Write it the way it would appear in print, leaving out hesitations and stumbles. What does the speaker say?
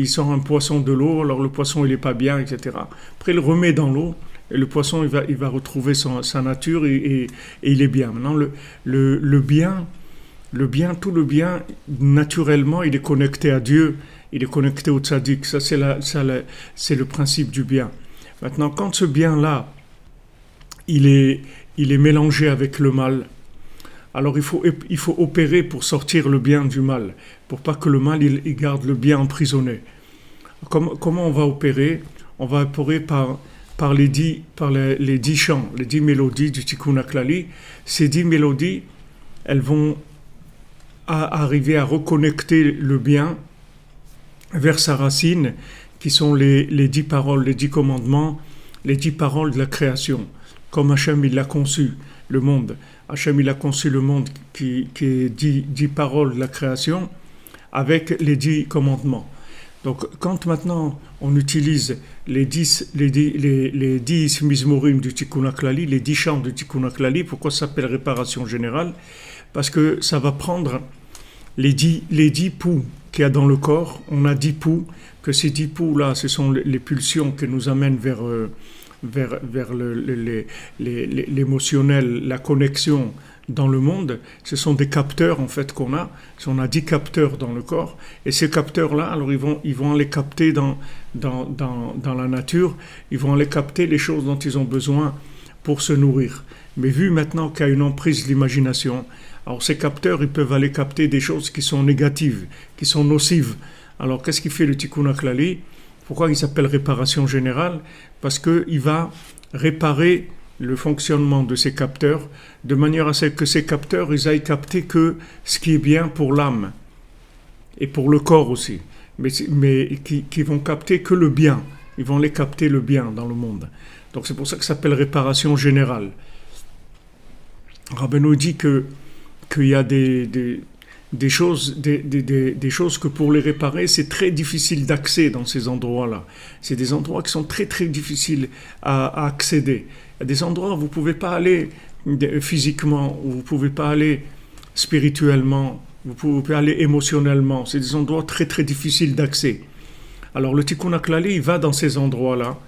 il sort un poisson de l'eau, alors le poisson il est pas bien, etc. Après il le remet dans l'eau et le poisson il va retrouver sa nature et il est bien. Maintenant le bien, tout le bien, naturellement il est connecté à Dieu, il est connecté au tzaddik, ça c'est le principe du bien. Maintenant quand ce bien-là, il est, il est mélangé avec le mal, alors il faut opérer pour sortir le bien du mal, pour pas que le mal il garde le bien emprisonné. Comment on va opérer? On va opérer les 10 chants, les 10 mélodies du Tikkun HaKlali. Ces 10 mélodies, elles vont arriver à reconnecter le bien vers sa racine, qui sont les 10 paroles, les 10 commandements, les 10 paroles de la création. Comme Hachem il l'a conçu, le monde. Hachem il a conçu le monde qui est 10 paroles de la création avec les 10 commandements. Donc quand maintenant on utilise les 10 mizmorim du Tikkun HaKlali, les 10 chants du Tikkun HaKlali, pourquoi ça s'appelle réparation générale? Parce que ça va prendre les 10 poux qu'il y a dans le corps. On a 10 poux, que ces 10 poux là, ce sont les pulsions qui nous amènent vers l'émotionnel, la connexion dans le monde. Ce sont des capteurs en fait qu'on a. On a 10 capteurs dans le corps et ces capteurs là, alors ils vont les capter dans la nature, ils vont les capter les choses dont ils ont besoin pour se nourrir. Mais vu maintenant qu'il y a une emprise de l'imagination, alors ces capteurs ils peuvent aller capter des choses qui sont négatives, qui sont nocives. Alors qu'est-ce qu'il fait le Tikkun HaKlali? Pourquoi il s'appelle réparation générale? Parce qu'il va réparer le fonctionnement de ces capteurs de manière à ce que ces capteurs ils aillent capter que ce qui est bien pour l'âme et pour le corps aussi, mais qui vont capter que le bien. Ils vont les capter le bien dans le monde. Donc c'est pour ça que ça s'appelle réparation générale. Rabbeinu dit qu'il y a des choses que pour les réparer, c'est très difficile d'accès dans ces endroits-là. C'est des endroits qui sont très très difficiles à accéder. Il y a des endroits où vous ne pouvez pas aller physiquement, où vous ne pouvez pas aller spirituellement, vous pouvez pas aller émotionnellement. C'est des endroits très très difficiles d'accès. Alors le Tikkun HaKlali, il va dans ces endroits-là